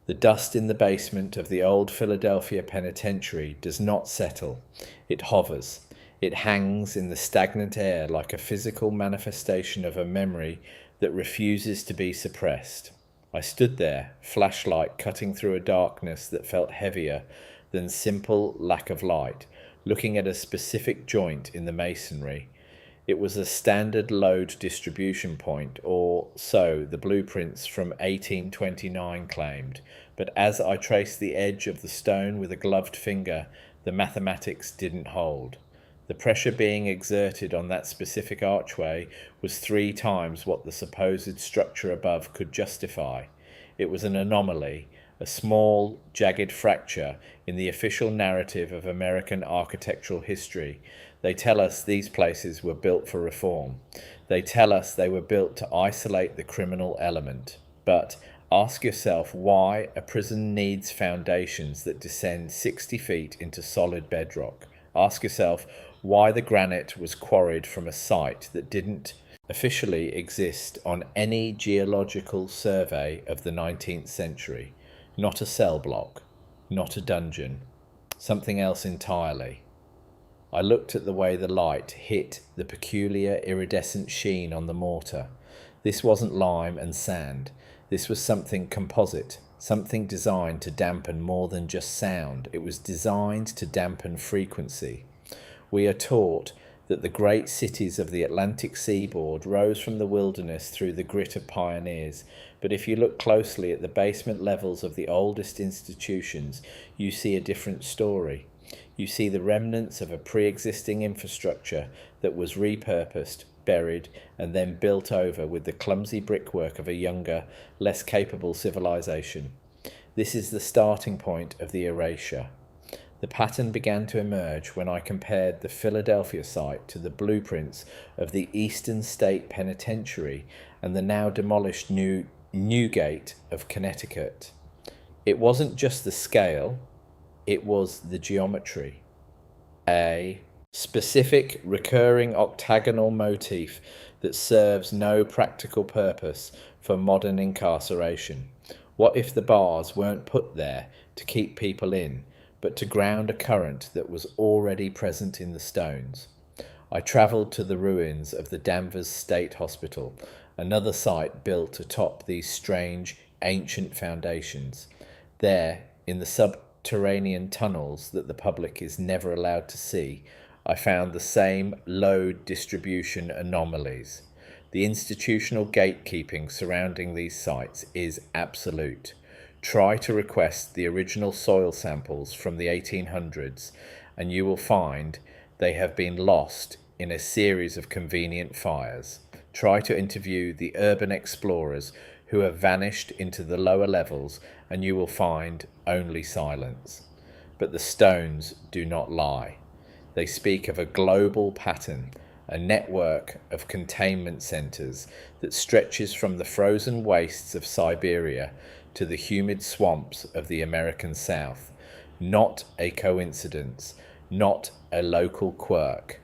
The dust in the basement of the old Philadelphia penitentiary does not settle. It hovers. It hangs in the stagnant air like a physical manifestation of a memory that refuses to be suppressed. I stood there, flashlight cutting through a darkness that felt heavier than simple lack of light, looking at a specific joint in the masonry. It was a standard load distribution point, or so the blueprints from 1829 claimed, but as I traced the edge of the stone with a gloved finger, the mathematics didn't hold. The pressure being exerted on that specific archway was 3 times what the supposed structure above could justify. It was an anomaly, a small, jagged fracture in the official narrative of American architectural history. They tell us these places were built for reform. They tell us they were built to isolate the criminal element. But ask yourself why a prison needs foundations that descend 60 feet into solid bedrock. Ask yourself why the granite was quarried from a site that didn't officially exist on any geological survey of the 19th century. Not a cell block, not a dungeon, something else entirely. I looked at the way the light hit the peculiar iridescent sheen on the mortar. This wasn't lime and sand. This was something composite, something designed to dampen more than just sound. It was designed to dampen frequency. We are taught that the great cities of the Atlantic seaboard rose from the wilderness through the grit of pioneers. But if you look closely at the basement levels of the oldest institutions, you see a different story. You see the remnants of a pre-existing infrastructure that was repurposed, buried, and then built over with the clumsy brickwork of a younger, less capable civilization. This is the starting point of the erasure. The pattern began to emerge when I compared the Philadelphia site to the blueprints of the Eastern State Penitentiary and the now demolished Newgate of Connecticut. It wasn't just the scale, it was the geometry. A specific recurring octagonal motif that serves no practical purpose for modern incarceration. What if the bars weren't put there to keep people in, but to ground a current that was already present in the stones? I travelled to the ruins of the Danvers State Hospital, another site built atop these strange, ancient foundations. There, in the subterranean tunnels that the public is never allowed to see, I found the same load distribution anomalies. The institutional gatekeeping surrounding these sites is absolute. Try to request the original soil samples from the 1800s, and you will find they have been lost in a series of convenient fires. Try to interview the urban explorers who have vanished into the lower levels, and you will find only silence. But the stones do not lie. They speak of a global pattern, a network of containment centers that stretches from the frozen wastes of Siberia to the humid swamps of the American South. Not a coincidence, not a local quirk.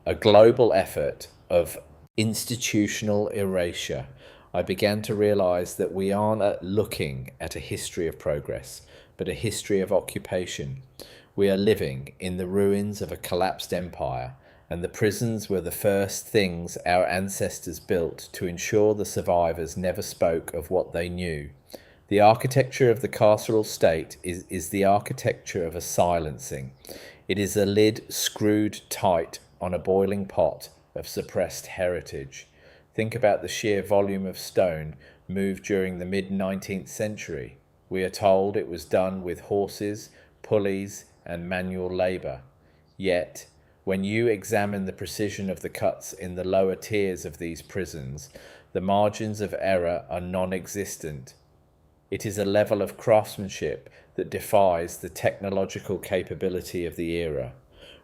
A global effort of institutional erasure. I began to realize that we aren't looking at a history of progress, but a history of occupation. We are living in the ruins of a collapsed empire, and the prisons were the first things our ancestors built to ensure the survivors never spoke of what they knew. The architecture of the carceral state is the architecture of a silencing. It is a lid screwed tight on a boiling pot of suppressed heritage. Think about the sheer volume of stone moved during the mid-19th century. We are told it was done with horses, pulleys, and manual labour. Yet, when you examine the precision of the cuts in the lower tiers of these prisons, the margins of error are non-existent. It is a level of craftsmanship that defies the technological capability of the era.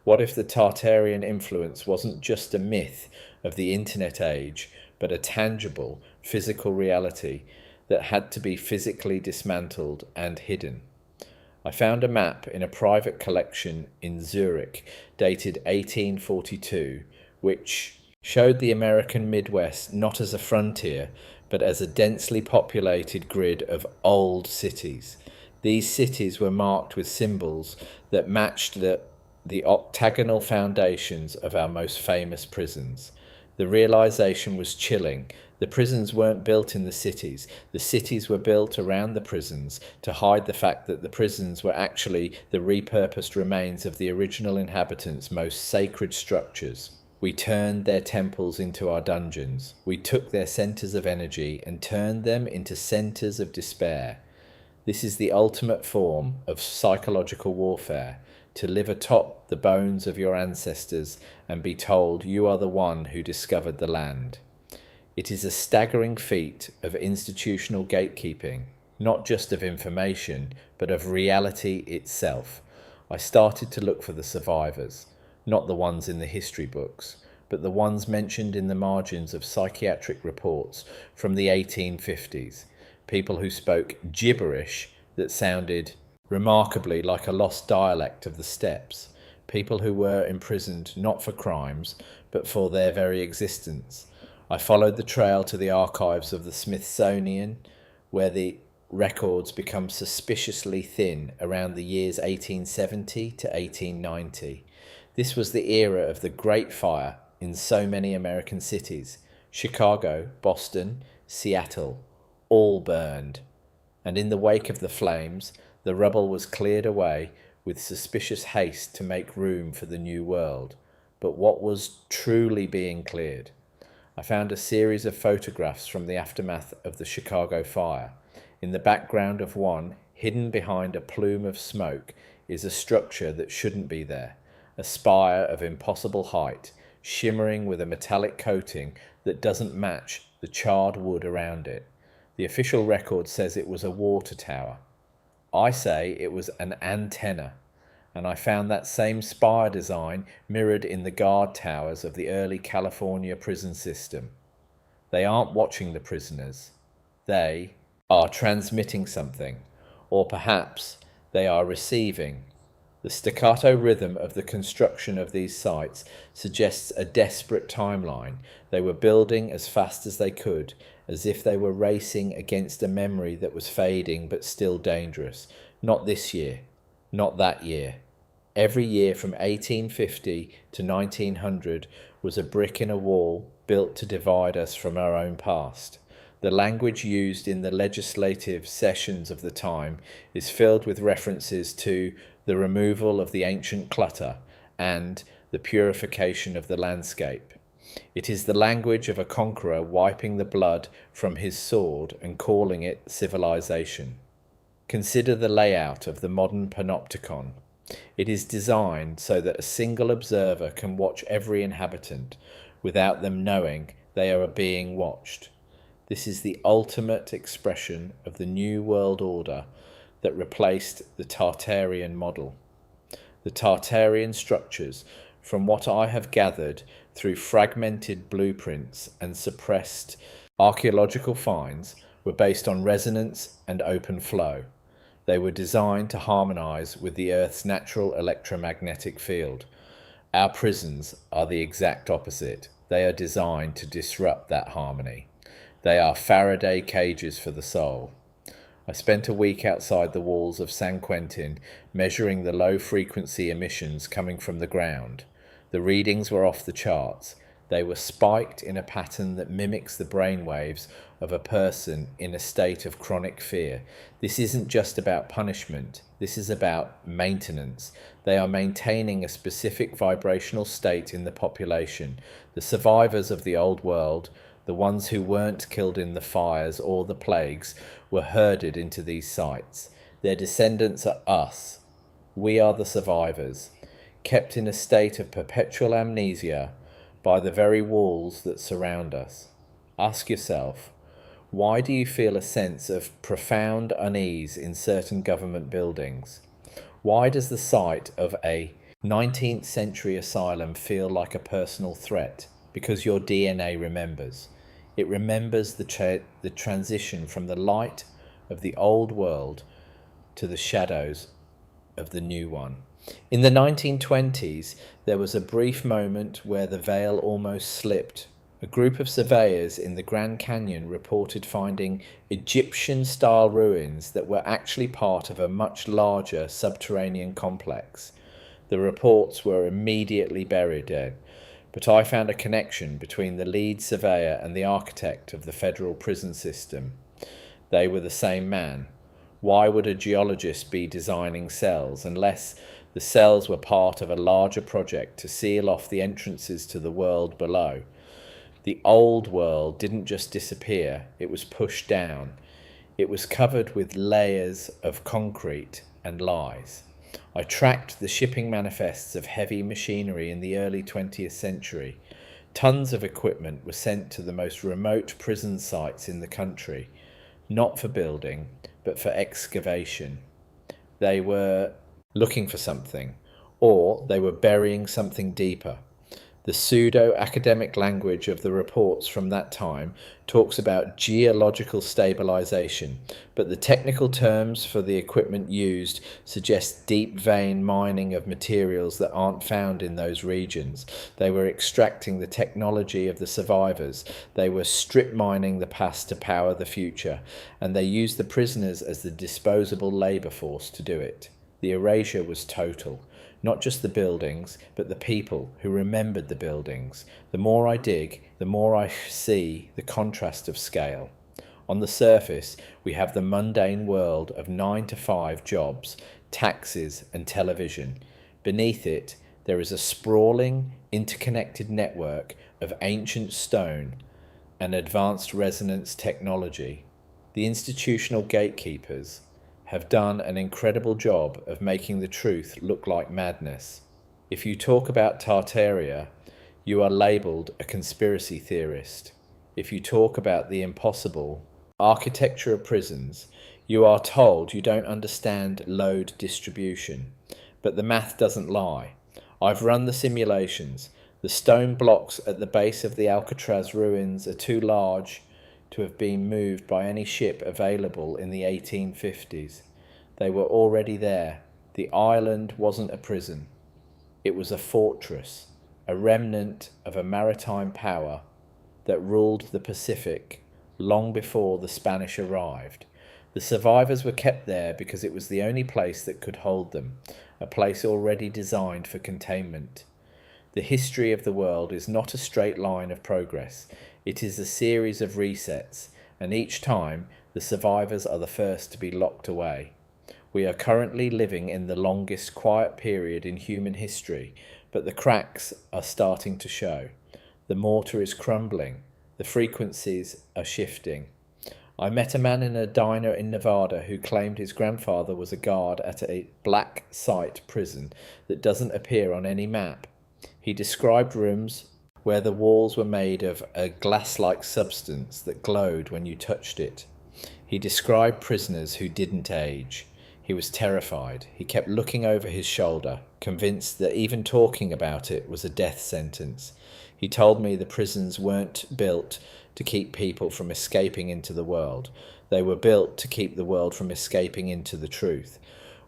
What if the Tartarian influence wasn't just a myth of the internet age, but a tangible, physical reality that had to be physically dismantled and hidden? I found a map in a private collection in Zurich, dated 1842, which showed the American Midwest not as a frontier, but as a densely populated grid of old cities. These cities were marked with symbols that matched the octagonal foundations of our most famous prisons. The realization was chilling. The prisons weren't built in the cities were built around the prisons to hide the fact that the prisons were actually the repurposed remains of the original inhabitants' most sacred structures. We turned their temples into our dungeons. We took their centers of energy and turned them into centers of despair. This is the ultimate form of psychological warfare, to live atop the bones of your ancestors and be told you are the one who discovered the land. It is a staggering feat of institutional gatekeeping, not just of information, but of reality itself. I started to look for the survivors, not the ones in the history books, but the ones mentioned in the margins of psychiatric reports from the 1850s, people who spoke gibberish that sounded remarkably like a lost dialect of the steppes, people who were imprisoned not for crimes, but for their very existence. I followed the trail to the archives of the Smithsonian, where the records become suspiciously thin around the years 1870 to 1890. This was the era of the Great Fire in so many American cities. Chicago, Boston, Seattle, all burned. And in the wake of the flames, the rubble was cleared away with suspicious haste to make room for the new world. But what was truly being cleared? I found a series of photographs from the aftermath of the Chicago fire. In the background of one, hidden behind a plume of smoke, is a structure that shouldn't be there, a spire of impossible height, shimmering with a metallic coating that doesn't match the charred wood around it. The official record says it was a water tower. I say it was an antenna, and I found that same spire design mirrored in the guard towers of the early California prison system. They aren't watching the prisoners. They are transmitting something, or perhaps they are receiving. The staccato rhythm of the construction of these sites suggests a desperate timeline. They were building as fast as they could, as if they were racing against a memory that was fading but still dangerous. Not this year, not that year. Every year from 1850 to 1900 was a brick in a wall built to divide us from our own past. The language used in the legislative sessions of the time is filled with references to the removal of the ancient clutter and the purification of the landscape. It is the language of a conqueror wiping the blood from his sword and calling it civilization. Consider the layout of the modern panopticon. It is designed so that a single observer can watch every inhabitant without them knowing they are being watched. This is the ultimate expression of the New World Order that replaced the Tartarian model. The Tartarian structures, from what I have gathered through fragmented blueprints and suppressed archaeological finds, were based on resonance and open flow. They were designed to harmonize with the Earth's natural electromagnetic field. Our prisons are the exact opposite. They are designed to disrupt that harmony. They are Faraday cages for the soul. I spent a week outside the walls of San Quentin, measuring the low-frequency emissions coming from the ground. The readings were off the charts. They were spiked in a pattern that mimics the brainwaves of a person in a state of chronic fear. This isn't just about punishment. This is about maintenance. They are maintaining a specific vibrational state in the population. The survivors of the old world, the ones who weren't killed in the fires or the plagues, were herded into these sites. Their descendants are us. We are the survivors, kept in a state of perpetual amnesia by the very walls that surround us. Ask yourself, why do you feel a sense of profound unease in certain government buildings? Why does the sight of a 19th century asylum feel like a personal threat? Because your DNA remembers. It remembers the transition from the light of the old world to the shadows of the new one. In the 1920s, there was a brief moment where the veil almost slipped A group of surveyors in the Grand Canyon reported finding Egyptian-style ruins that were actually part of a much larger subterranean complex. The reports were immediately buried in, but I found a connection between the lead surveyor and the architect of the federal prison system. They were the same man. Why would a geologist be designing cells unless the cells were part of a larger project to seal off the entrances to the world below? The old world didn't just disappear, it was pushed down. It was covered with layers of concrete and lies. I tracked the shipping manifests of heavy machinery in the early 20th century. Tons of equipment were sent to the most remote prison sites in the country, not for building, but for excavation. They were looking for something, or they were burying something deeper. The pseudo-academic language of the reports from that time talks about geological stabilization, but the technical terms for the equipment used suggest deep vein mining of materials that aren't found in those regions. They were extracting the technology of the survivors. They were strip mining the past to power the future, and they used the prisoners as the disposable labor force to do it. The erasure was total. Not just the buildings, but the people who remembered the buildings. The more I dig, the more I see the contrast of scale. On the surface, we have the mundane world of 9-to-5 jobs, taxes, and television. Beneath it, there is a sprawling, interconnected network of ancient stone and advanced resonance technology. The institutional gatekeepers have done an incredible job of making the truth look like madness. If you talk about Tartaria, you are labelled a conspiracy theorist. If you talk about the impossible architecture of prisons, you are told you don't understand load distribution. But the math doesn't lie. I've run the simulations. The stone blocks at the base of the Alcatraz ruins are too large to have been moved by any ship available in the 1850s. They were already there. The island wasn't a prison. It was a fortress, a remnant of a maritime power that ruled the Pacific long before the Spanish arrived. The survivors were kept there because it was the only place that could hold them, a place already designed for containment. The history of the world is not a straight line of progress. It is a series of resets, and each time the survivors are the first to be locked away. We are currently living in the longest quiet period in human history, but the cracks are starting to show. The mortar is crumbling. The frequencies are shifting. I met a man in a diner in Nevada who claimed his grandfather was a guard at a black site prison that doesn't appear on any map. He described rooms where the walls were made of a glass-like substance that glowed when you touched it. He described prisoners who didn't age. He was terrified. He kept looking over his shoulder, convinced that even talking about it was a death sentence. He told me the prisons weren't built to keep people from escaping into the world. They were built to keep the world from escaping into the truth.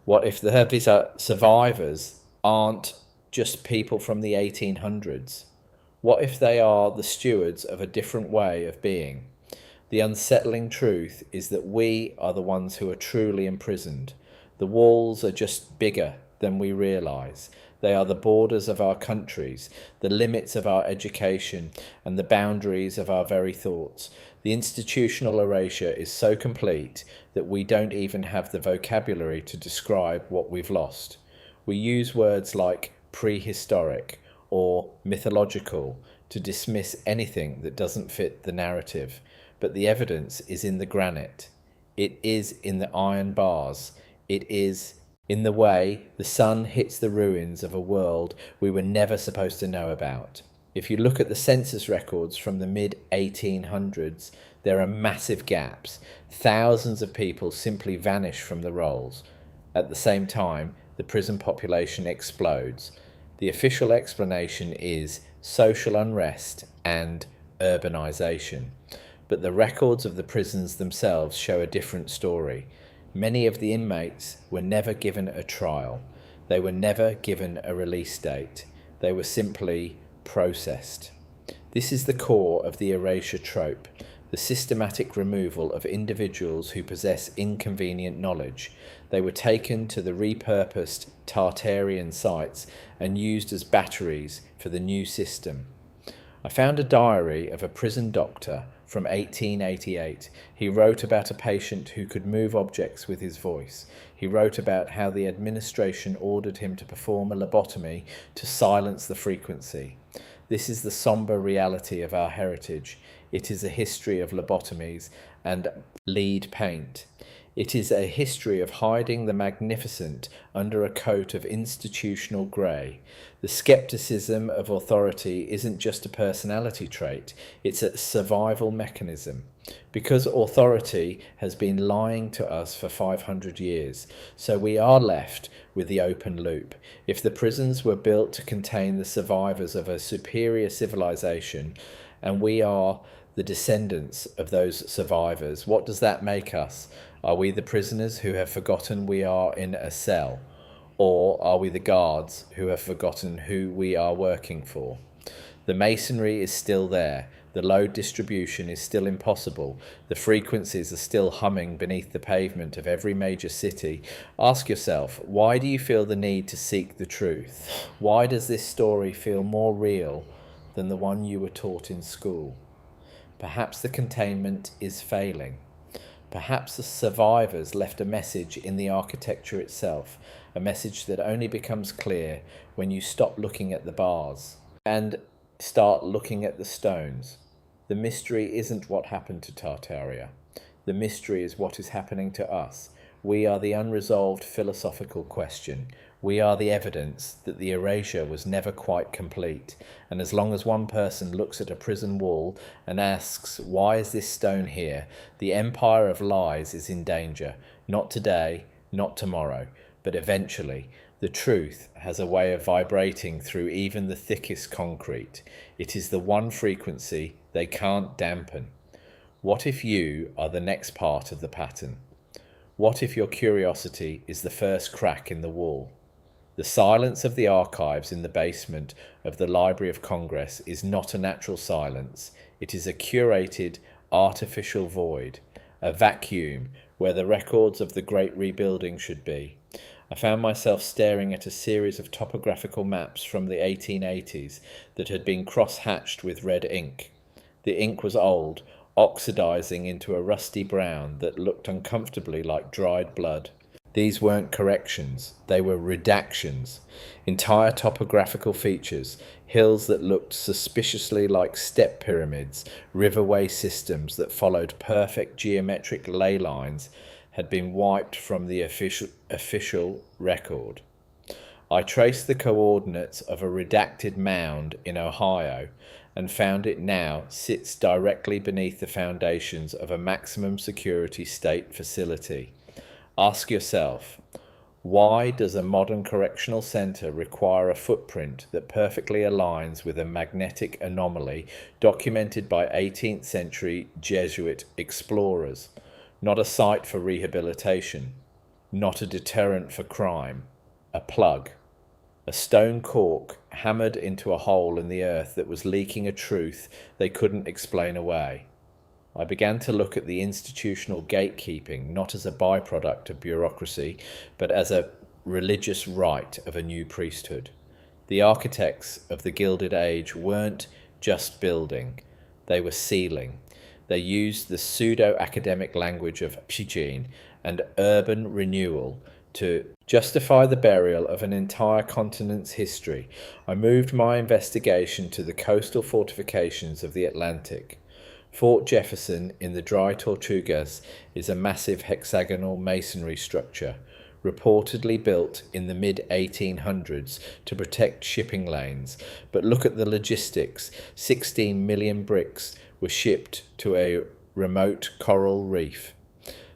What if these survivors aren't just people from the 1800s? What if they are the stewards of a different way of being? The unsettling truth is that we are the ones who are truly imprisoned. The walls are just bigger than we realize. They are the borders of our countries, the limits of our education, and the boundaries of our very thoughts. The institutional erasure is so complete that we don't even have the vocabulary to describe what we've lost. We use words like prehistoric or mythological to dismiss anything that doesn't fit the narrative. But the evidence is in the granite. It is in the iron bars. It is in the way the sun hits the ruins of a world we were never supposed to know about. If you look at the census records from the mid-1800s, there are massive gaps. Thousands of people simply vanish from the rolls. At the same time, the prison population explodes. The official explanation is social unrest and urbanization. But the records of the prisons themselves show a different story. Many of the inmates were never given a trial. They were never given a release date. They were simply processed. This is the core of the erasure trope, the systematic removal of individuals who possess inconvenient knowledge. They were taken to the repurposed Tartarian sites and used as batteries for the new system. I found a diary of a prison doctor from 1888. He wrote about a patient who could move objects with his voice. He wrote about how the administration ordered him to perform a lobotomy to silence the frequency. This is the sombre reality of our heritage. It is a history of lobotomies and lead paint. It is a history of hiding the magnificent under a coat of institutional grey. The skepticism of authority isn't just a personality trait, it's a survival mechanism. Because authority has been lying to us for 500 years, so we are left with the open loop. If the prisons were built to contain the survivors of a superior civilization, and we are the descendants of those survivors, what does that make us? Are we the prisoners who have forgotten we are in a cell? Or are we the guards who have forgotten who we are working for? The masonry is still there. The load distribution is still impossible. The frequencies are still humming beneath the pavement of every major city. Ask yourself, why do you feel the need to seek the truth? Why does this story feel more real than the one you were taught in school? Perhaps the containment is failing. Perhaps the survivors left a message in the architecture itself, a message that only becomes clear when you stop looking at the bars and start looking at the stones. The mystery isn't what happened to Tartaria. The mystery is what is happening to us. We are the unresolved philosophical question. We are the evidence that the erasure was never quite complete. And as long as one person looks at a prison wall and asks, why is this stone here? The empire of lies is in danger. Not today, not tomorrow, but eventually. The truth has a way of vibrating through even the thickest concrete. It is the one frequency they can't dampen. What if you are the next part of the pattern? What if your curiosity is the first crack in the wall? The silence of the archives in the basement of the Library of Congress is not a natural silence. It is a curated, artificial void, a vacuum where the records of the Great Rebuilding should be. I found myself staring at a series of topographical maps from the 1880s that had been cross-hatched with red ink. The ink was old, oxidizing into a rusty brown that looked uncomfortably like dried blood. These weren't corrections, they were redactions. Entire topographical features, hills that looked suspiciously like step pyramids, riverway systems that followed perfect geometric ley lines, had been wiped from the official record. I traced the coordinates of a redacted mound in Ohio and found it now sits directly beneath the foundations of a maximum security state facility. Ask yourself, why does a modern correctional centre require a footprint that perfectly aligns with a magnetic anomaly documented by 18th century Jesuit explorers? Not a site for rehabilitation, not a deterrent for crime, a plug. A stone cork hammered into a hole in the earth that was leaking a truth they couldn't explain away. I began to look at the institutional gatekeeping not as a byproduct of bureaucracy, but as a religious rite of a new priesthood. The architects of the Gilded Age weren't just building, they were sealing. They used the pseudo-academic language of hygiene and urban renewal to justify the burial of an entire continent's history. I moved my investigation to the coastal fortifications of the Atlantic. Fort Jefferson in the Dry Tortugas is a massive hexagonal masonry structure, reportedly built in the mid-1800s to protect shipping lanes. But look at the logistics. 16 million bricks were shipped to a remote coral reef.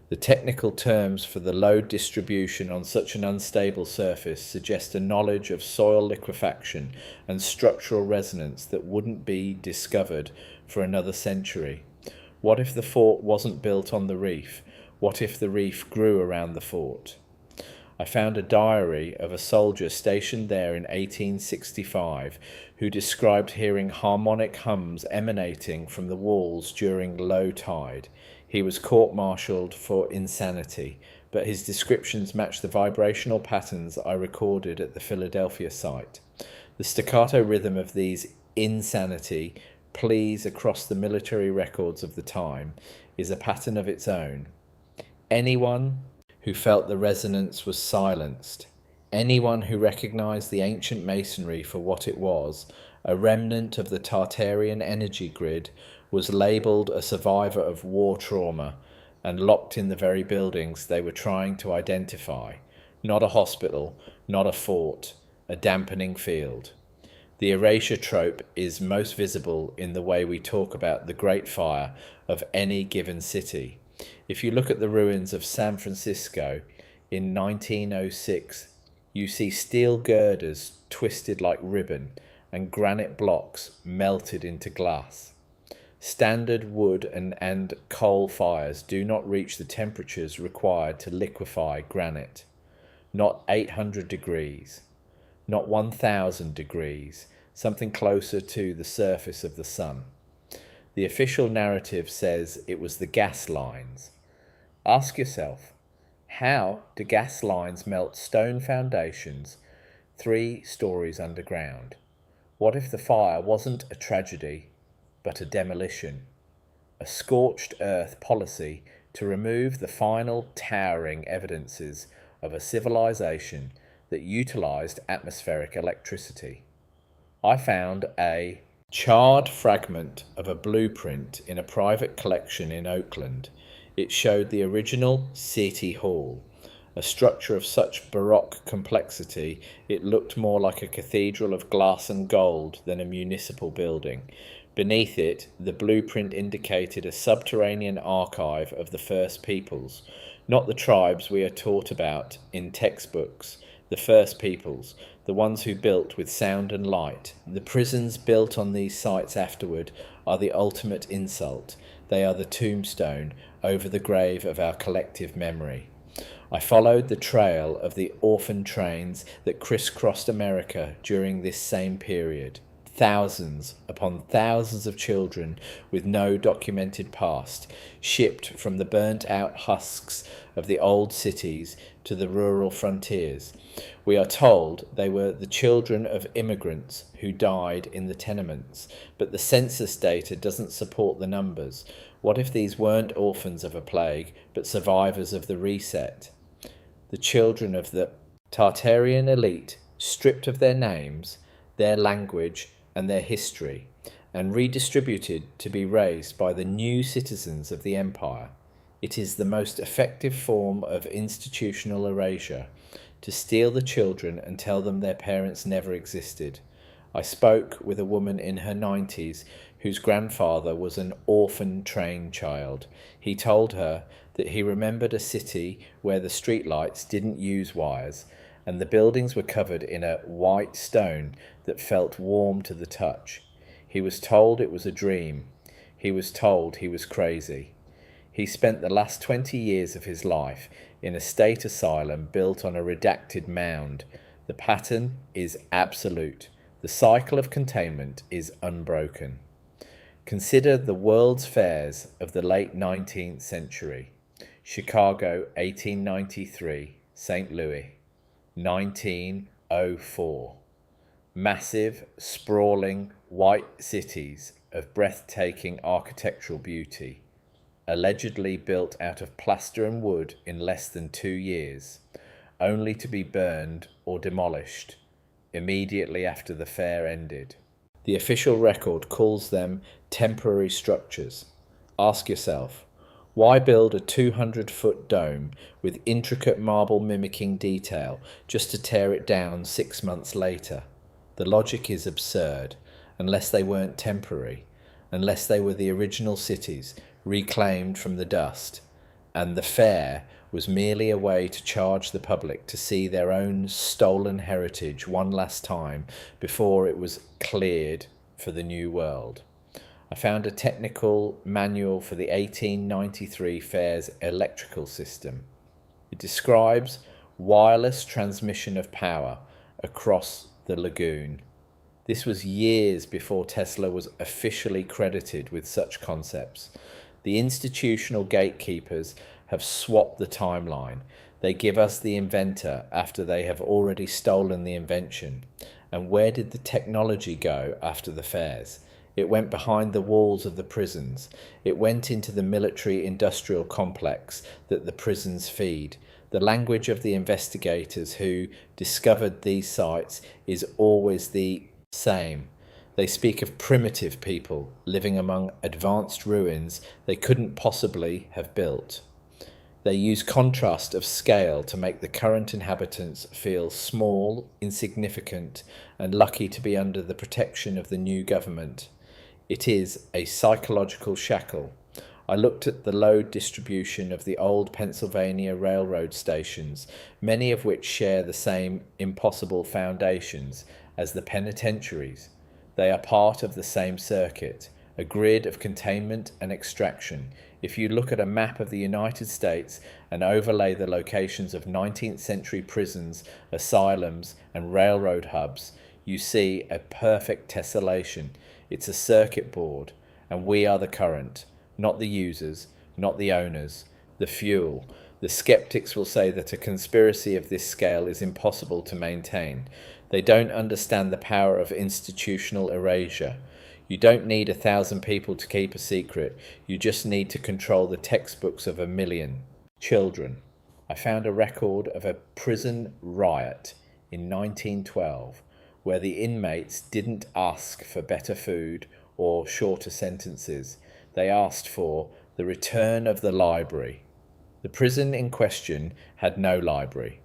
The technical terms for the load distribution on such an unstable surface suggest a knowledge of soil liquefaction and structural resonance that wouldn't be discovered for another century. What if the fort wasn't built on the reef? What if the reef grew around the fort? I found a diary of a soldier stationed there in 1865 who described hearing harmonic hums emanating from the walls during low tide. He was court-martialed for insanity, but his descriptions matched the vibrational patterns I recorded at the Philadelphia site. The staccato rhythm of these insanity pleas across the military records of the time is a pattern of its own. Anyone who felt the resonance was silenced. Anyone who recognized the ancient masonry for what it was, a remnant of the Tartarian energy grid, was labeled a survivor of war trauma and locked in the very buildings they were trying to identify. Not a hospital, not a fort, a dampening field. The erasure trope is most visible in the way we talk about the Great Fire of any given city. If you look at the ruins of San Francisco in 1906, you see steel girders twisted like ribbon and granite blocks melted into glass. Standard wood and coal fires do not reach the temperatures required to liquefy granite. Not 800 degrees, not 1000 degrees, something closer to the surface of the sun. The official narrative says it was the gas lines. Ask yourself, how do gas lines melt stone foundations 3 stories underground? What if the fire wasn't a tragedy, but a demolition? A scorched earth policy to remove the final towering evidences of a civilization that utilized atmospheric electricity. I found a charred fragment of a blueprint in a private collection in Oakland. It showed the original City Hall, a structure of such baroque complexity it looked more like a cathedral of glass and gold than a municipal building. Beneath it, the blueprint indicated a subterranean archive of the First Peoples, not the tribes we are taught about in textbooks, the First Peoples, the ones who built with sound and light. The prisons built on these sites afterward are the ultimate insult. They are the tombstone over the grave of our collective memory. I followed the trail of the orphan trains that crisscrossed America during this same period. Thousands upon thousands of children with no documented past, shipped from the burnt-out husks of the old cities to the rural frontiers. We are told they were the children of immigrants who died in the tenements, but the census data doesn't support the numbers. What if these weren't orphans of a plague, but survivors of the reset? The children of the Tartarian elite, stripped of their names, their language, and their history, and redistributed to be raised by the new citizens of the empire. It is the most effective form of institutional erasure, to steal the children and tell them their parents never existed. I spoke with a woman in her 90s whose grandfather was an orphan train child. He told her that he remembered a city where the streetlights didn't use wires, and the buildings were covered in a white stone that felt warm to the touch. He was told it was a dream. He was told he was crazy. He spent the last 20 years of his life in a state asylum built on a redacted mound. The pattern is absolute. The cycle of containment is unbroken. Consider the World's Fairs of the late 19th century. Chicago, 1893. St. Louis, 1904. Massive, sprawling, white cities of breathtaking architectural beauty, allegedly built out of plaster and wood in less than 2 years, only to be burned or demolished immediately after the fair ended. The official record calls them temporary structures. Ask yourself, why build a 200-foot dome with intricate marble mimicking detail just to tear it down 6 months later? The logic is absurd, unless they weren't temporary, unless they were the original cities reclaimed from the dust, and the fair was merely a way to charge the public to see their own stolen heritage one last time before it was cleared for the new world. I found a technical manual for the 1893 fair's electrical system. It describes wireless transmission of power across the lagoon. This was years before Tesla was officially credited with such concepts. The institutional gatekeepers have swapped the timeline. They give us the inventor after they have already stolen the invention. And where did the technology go after the fairs? It went behind the walls of the prisons. It went into the military-industrial complex that the prisons feed. The language of the investigators who discovered these sites is always the same. They speak of primitive people living among advanced ruins they couldn't possibly have built. They use contrast of scale to make the current inhabitants feel small, insignificant, and lucky to be under the protection of the new government. It is a psychological shackle. I looked at the load distribution of the old Pennsylvania railroad stations, many of which share the same impossible foundations as the penitentiaries. They are part of the same circuit, a grid of containment and extraction. If you look at a map of the United States and overlay the locations of 19th century prisons, asylums, and railroad hubs, you see a perfect tessellation. It's a circuit board, and we are the current, not the users, not the owners, the fuel. The skeptics will say that a conspiracy of this scale is impossible to maintain. They don't understand the power of institutional erasure. You don't need 1,000 people to keep a secret. You just need to control the textbooks of 1 million children. I found a record of a prison riot in 1912 where the inmates didn't ask for better food or shorter sentences. They asked for the return of the library. The prison in question had no library.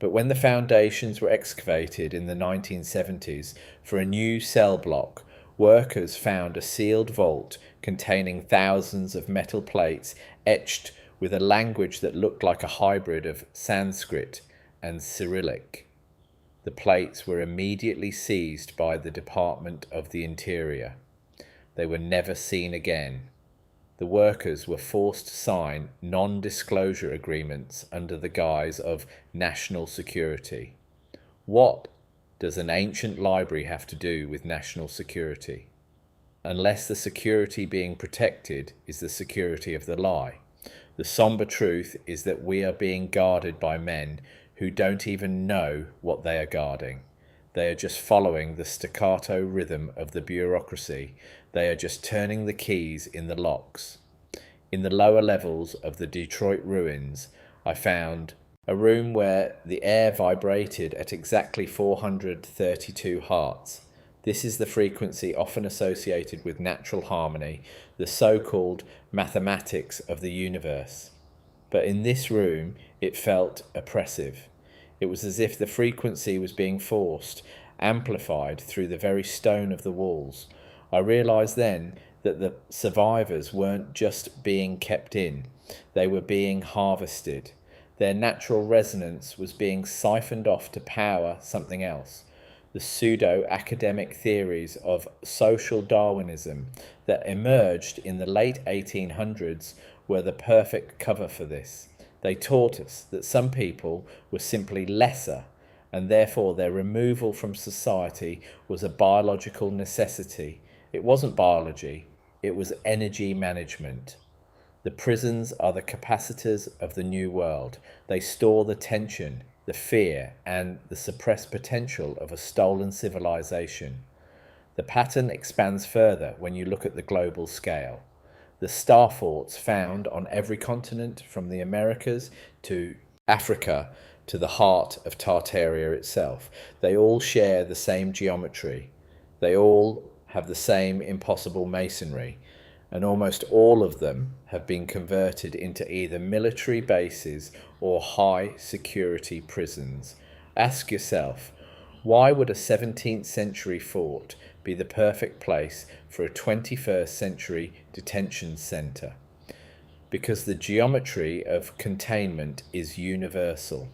But when the foundations were excavated in the 1970s for a new cell block, workers found a sealed vault containing thousands of metal plates etched with a language that looked like a hybrid of Sanskrit and Cyrillic. The plates were immediately seized by the Department of the Interior. They were never seen again. The workers were forced to sign non-disclosure agreements under the guise of national security. What does an ancient library have to do with national security? Unless the security being protected is the security of the lie. The somber truth is that we are being guarded by men who don't even know what they are guarding. They are just following the staccato rhythm of the bureaucracy. They are just turning the keys in the locks. In the lower levels of the Detroit ruins, I found a room where the air vibrated at exactly 432 hertz. This is the frequency often associated with natural harmony, the so-called mathematics of the universe. But in this room, it felt oppressive. It was as if the frequency was being forced, amplified through the very stone of the walls. I realized then that the survivors weren't just being kept in, they were being harvested. Their natural resonance was being siphoned off to power something else. The pseudo-academic theories of social Darwinism that emerged in the late 1800s were the perfect cover for this. They taught us that some people were simply lesser, and therefore their removal from society was a biological necessity. It wasn't biology, it was energy management. The prisons are the capacitors of the new world. They store the tension, the fear, and the suppressed potential of a stolen civilization. The pattern expands further when you look at the global scale. The star forts found on every continent from the Americas to Africa to the heart of Tartaria itself, they all share the same geometry. They all have the same impossible masonry, and almost all of them have been converted into either military bases or high security prisons. Ask yourself, why would a 17th century fort be the perfect place for a 21st century detention centre? Because the geometry of containment is universal.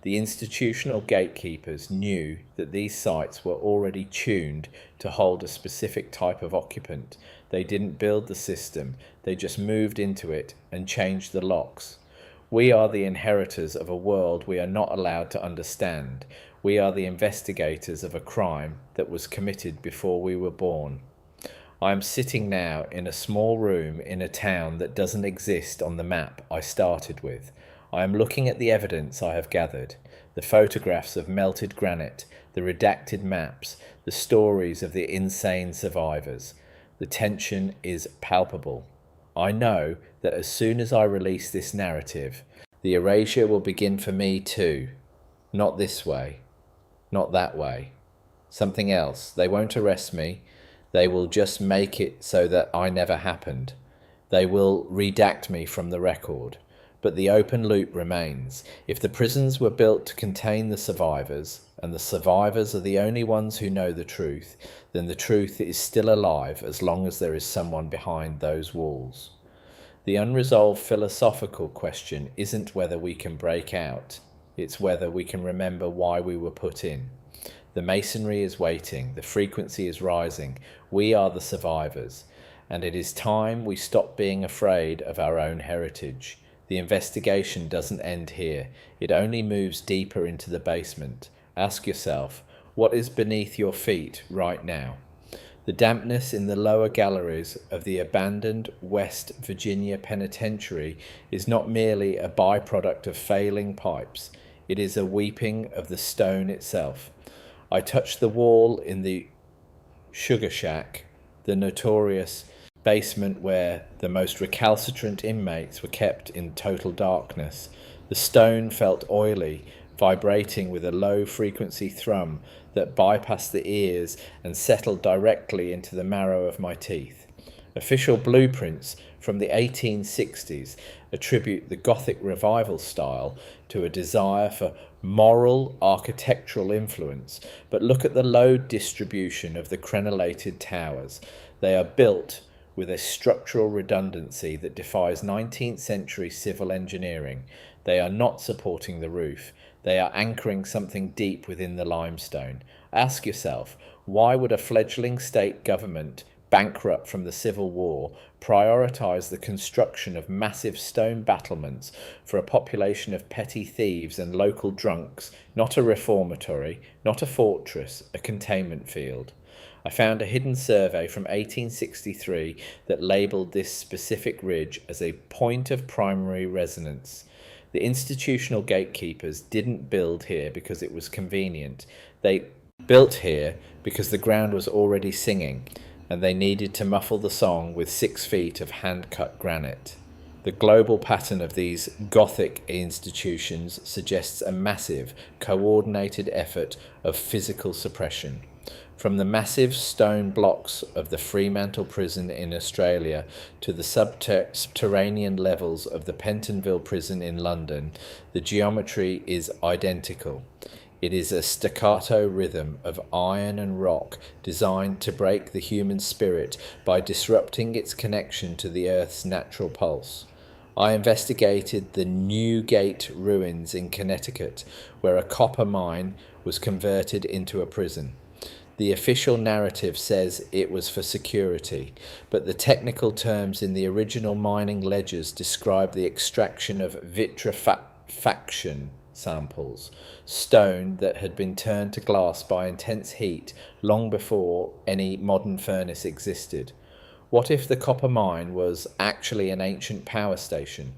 The institutional gatekeepers knew that these sites were already tuned to hold a specific type of occupant. They didn't build the system, they just moved into it and changed the locks. We are the inheritors of a world we are not allowed to understand. We are the investigators of a crime that was committed before we were born. I am sitting now in a small room in a town that doesn't exist on the map I started with. I am looking at the evidence I have gathered, the photographs of melted granite, the redacted maps, the stories of the insane survivors. The tension is palpable. I know that as soon as I release this narrative, the erasure will begin for me too. Not this way, not that way. Something else. They won't arrest me. They will just make it so that I never happened. They will redact me from the record. But the open loop remains. If the prisons were built to contain the survivors, and the survivors are the only ones who know the truth, then the truth is still alive as long as there is someone behind those walls. The unresolved philosophical question isn't whether we can break out. It's whether we can remember why we were put in. The masonry is waiting. The frequency is rising. We are the survivors. And it is time we stop being afraid of our own heritage. The investigation doesn't end here. It only moves deeper into the basement. Ask yourself, what is beneath your feet right now? The dampness in the lower galleries of the abandoned West Virginia penitentiary is not merely a byproduct of failing pipes. It is a weeping of the stone itself. I touched the wall in the Sugar Shack, the notorious basement where the most recalcitrant inmates were kept in total darkness. The stone felt oily, vibrating with a low-frequency thrum that bypassed the ears and settled directly into the marrow of my teeth. Official blueprints from the 1860s attribute the Gothic revival style to a desire for moral architectural influence, but look at the load distribution of the crenellated towers. They are built with a structural redundancy that defies 19th century civil engineering. They are not supporting the roof. They are anchoring something deep within the limestone. Ask yourself, why would a fledgling state government, bankrupt from the Civil War, prioritise the construction of massive stone battlements for a population of petty thieves and local drunks, not a reformatory, not a fortress, a containment field? I found a hidden survey from 1863 that labelled this specific ridge as a point of primary resonance. The institutional gatekeepers didn't build here because it was convenient. They built here because the ground was already singing, and they needed to muffle the song with 6 feet of hand-cut granite. The global pattern of these Gothic institutions suggests a massive, coordinated effort of physical suppression. From the massive stone blocks of the Fremantle prison in Australia to the subterranean levels of the Pentonville prison in London, the geometry is identical. It is a staccato rhythm of iron and rock designed to break the human spirit by disrupting its connection to the Earth's natural pulse. I investigated the Newgate ruins in Connecticut, where a copper mine was converted into a prison. The official narrative says it was for security, but the technical terms in the original mining ledgers describe the extraction of vitrifaction samples, stone that had been turned to glass by intense heat long before any modern furnace existed. What if the copper mine was actually an ancient power station?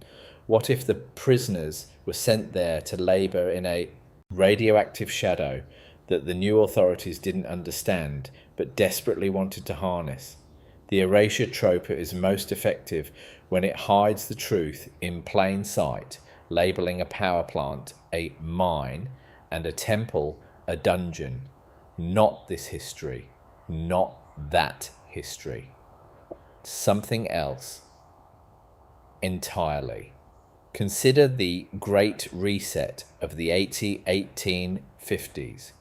What if the prisoners were sent there to labour in a radioactive shadow that the new authorities didn't understand but desperately wanted to harness? The erasure trope is most effective when it hides the truth in plain sight, labelling a power plant a mine and a temple a dungeon. Not this history, not that history. Something else entirely. Consider the Great Reset of the 1850s.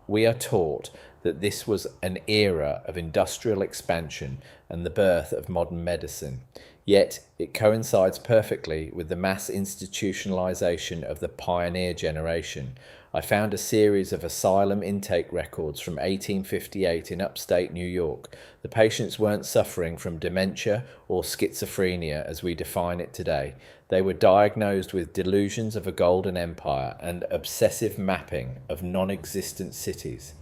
We are taught that this was an era of industrial expansion and the birth of modern medicine. Yet it coincides perfectly with the mass institutionalization of the pioneer generation. I found a series of asylum intake records from 1858 in upstate New York. The patients weren't suffering from dementia or schizophrenia as we define it today. They were diagnosed with delusions of a golden empire and obsessive mapping of non-existent cities.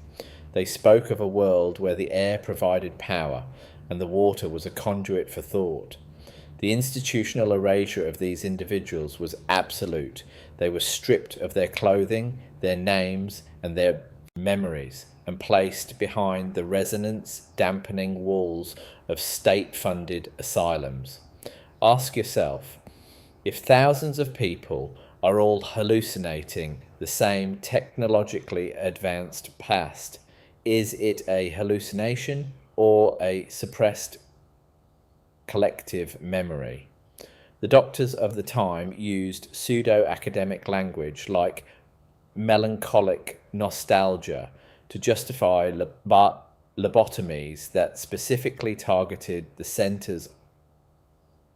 They spoke of a world where the air provided power and the water was a conduit for thought. The institutional erasure of these individuals was absolute. They were stripped of their clothing, their names, and their memories, and placed behind the resonance-dampening walls of state-funded asylums. Ask yourself, if thousands of people are all hallucinating the same technologically advanced past, is it a hallucination or a suppressed collective memory? The doctors of the time used pseudo-academic language like melancholic nostalgia to justify lobotomies that specifically targeted the centers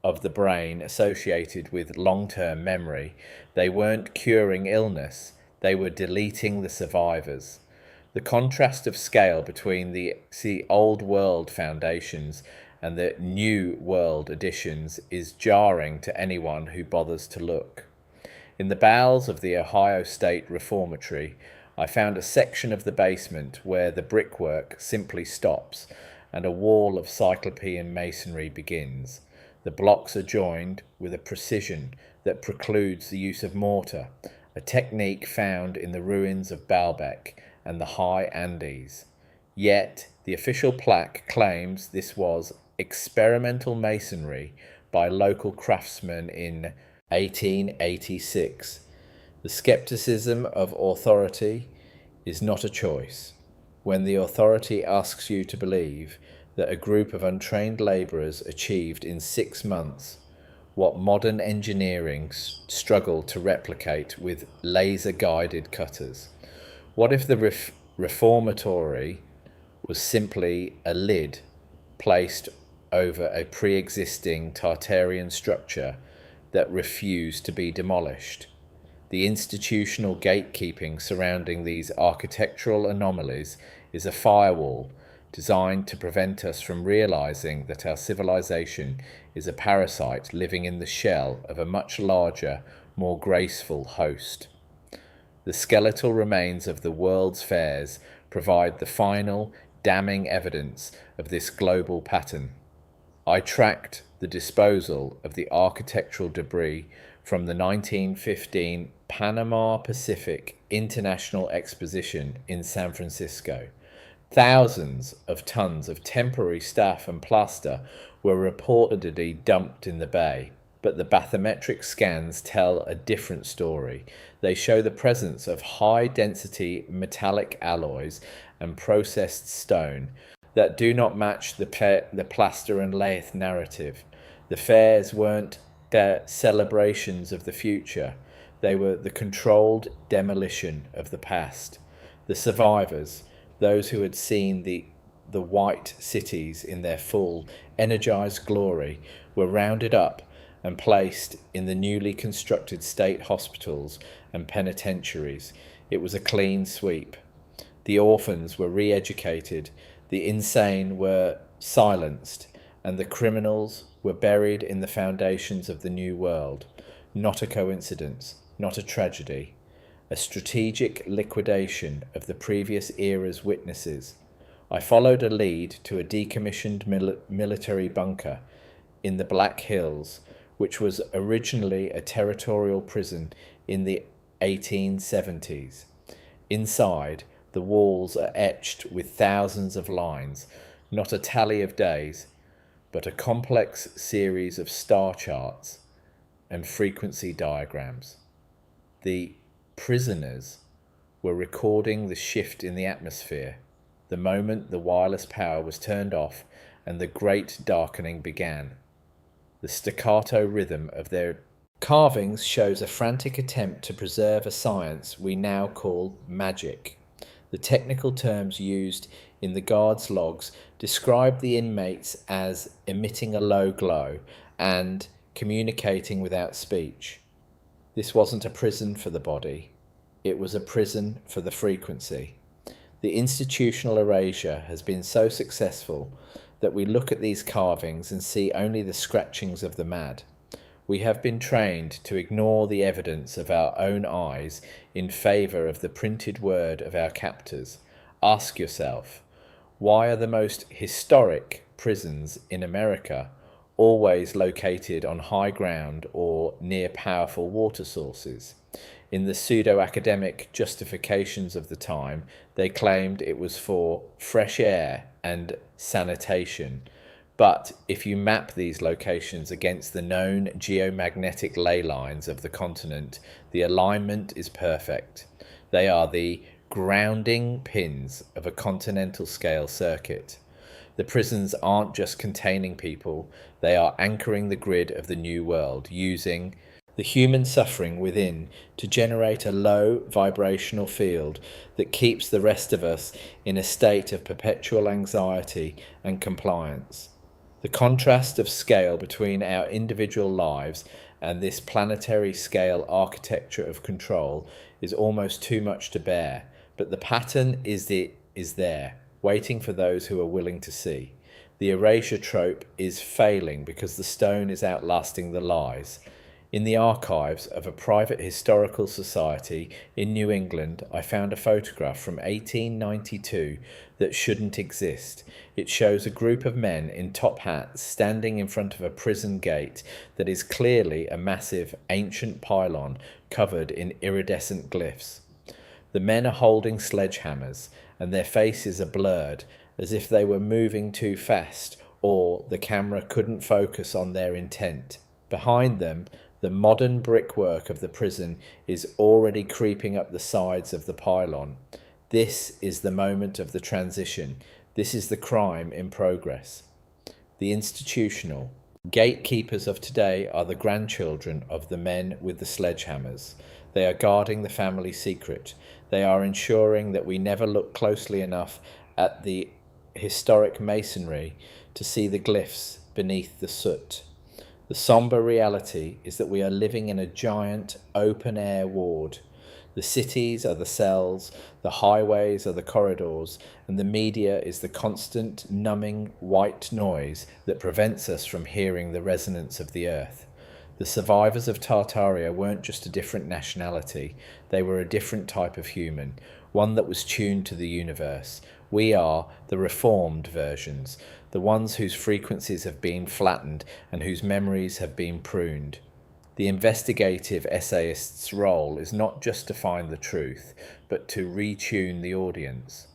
of the brain associated with long-term memory. They weren't curing illness, they were deleting the survivors. The contrast of scale between the old world foundations and the new world additions is jarring to anyone who bothers to look. In the bowels of the Ohio State Reformatory, I found a section of the basement where the brickwork simply stops and a wall of cyclopean masonry begins. The blocks are joined with a precision that precludes the use of mortar, a technique found in the ruins of Baalbek and the high Andes. Yet, the official plaque claims this was experimental masonry by local craftsmen in 1886. The skepticism of authority is not a choice. When the authority asks you to believe that a group of untrained labourers achieved in 6 months what modern engineering struggled to replicate with laser-guided cutters. What if the reformatory was simply a lid placed over a pre-existing Tartarian structure that refused to be demolished? The institutional gatekeeping surrounding these architectural anomalies is a firewall designed to prevent us from realizing that our civilization is a parasite living in the shell of a much larger, more graceful host. The skeletal remains of the world's fairs provide the final, damning evidence of this global pattern. I tracked the disposal of the architectural debris from the 1915 Panama Pacific International Exposition in San Francisco. Thousands of tons of temporary staff and plaster were reportedly dumped in the bay, but the bathymetric scans tell a different story. They show the presence of high-density metallic alloys and processed stone that do not match the plaster and lathe narrative. The fairs weren't their celebrations of the future. They were the controlled demolition of the past. The survivors, those who had seen the white cities in their full, energized glory, were rounded up and placed in the newly constructed state hospitals and penitentiaries. It was a clean sweep. The orphans were re-educated, the insane were silenced, and the criminals were buried in the foundations of the new world. Not a coincidence, not a tragedy. A strategic liquidation of the previous era's witnesses. I followed a lead to a decommissioned military bunker in the Black Hills, which was originally a territorial prison in the 1870s. Inside, the walls are etched with thousands of lines, not a tally of days, but a complex series of star charts and frequency diagrams. The prisoners were recording the shift in the atmosphere, the moment the wireless power was turned off and the great darkening began. The staccato rhythm of their carvings shows a frantic attempt to preserve a science we now call magic. The technical terms used in the guards' logs describe the inmates as emitting a low glow and communicating without speech. This wasn't a prison for the body, it was a prison for the frequency. The institutional erasure has been so successful that we look at these carvings and see only the scratchings of the mad. We have been trained to ignore the evidence of our own eyes in favour of the printed word of our captors. Ask yourself, why are the most historic prisons in America always located on high ground or near powerful water sources? In the pseudo-academic justifications of the time, they claimed it was for fresh air and sanitation. But if you map these locations against the known geomagnetic ley lines of the continent, the alignment is perfect. They are the grounding pins of a continental scale circuit. The prisons aren't just containing people, they are anchoring the grid of the new world, using the human suffering within to generate a low vibrational field that keeps the rest of us in a state of perpetual anxiety and compliance. The contrast of scale between our individual lives and this planetary scale architecture of control is almost too much to bear, but the pattern is there, waiting for those who are willing to see. The erasure trope is failing because the stone is outlasting the lies. In the archives of a private historical society in New England, I found a photograph from 1892 that shouldn't exist. It shows a group of men in top hats standing in front of a prison gate that is clearly a massive ancient pylon covered in iridescent glyphs. The men are holding sledgehammers, and their faces are blurred, as if they were moving too fast or the camera couldn't focus on their intent. Behind them, the modern brickwork of the prison is already creeping up the sides of the pylon. This is the moment of the transition. This is the crime in progress. The institutional. Gatekeepers of today are the grandchildren of the men with the sledgehammers. They are guarding the family secret. They are ensuring that we never look closely enough at the historic masonry to see the glyphs beneath the soot. The sombre reality is that we are living in a giant open-air ward. The cities are the cells, the highways are the corridors, and the media is the constant, numbing white noise that prevents us from hearing the resonance of the earth. The survivors of Tartaria weren't just a different nationality, they were a different type of human, one that was tuned to the universe. We are the reformed versions, the ones whose frequencies have been flattened and whose memories have been pruned. The investigative essayist's role is not just to find the truth, but to retune the audience,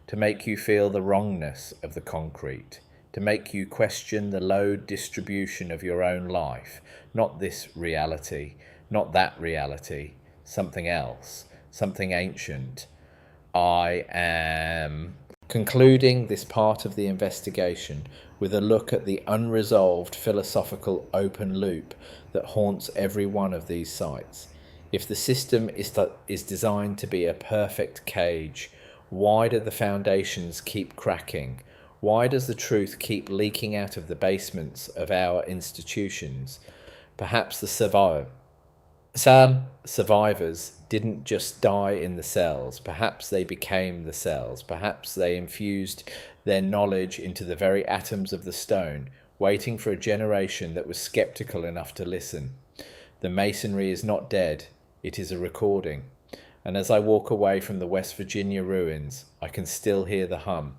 to make you feel the wrongness of the concrete, to make you question the load distribution of your own life, not this reality, not that reality, something else, something ancient. I am concluding this part of the investigation with a look at the unresolved philosophical open loop that haunts every one of these sites. If the system is designed to be a perfect cage, why do the foundations keep cracking? Why does the truth keep leaking out of the basements of our institutions? Perhaps some survivors didn't just die in the cells. Perhaps they became the cells. Perhaps they infused their knowledge into the very atoms of the stone, waiting for a generation that was skeptical enough to listen. The masonry is not dead. It is a recording. And as I walk away from the West Virginia ruins, I can still hear the hum.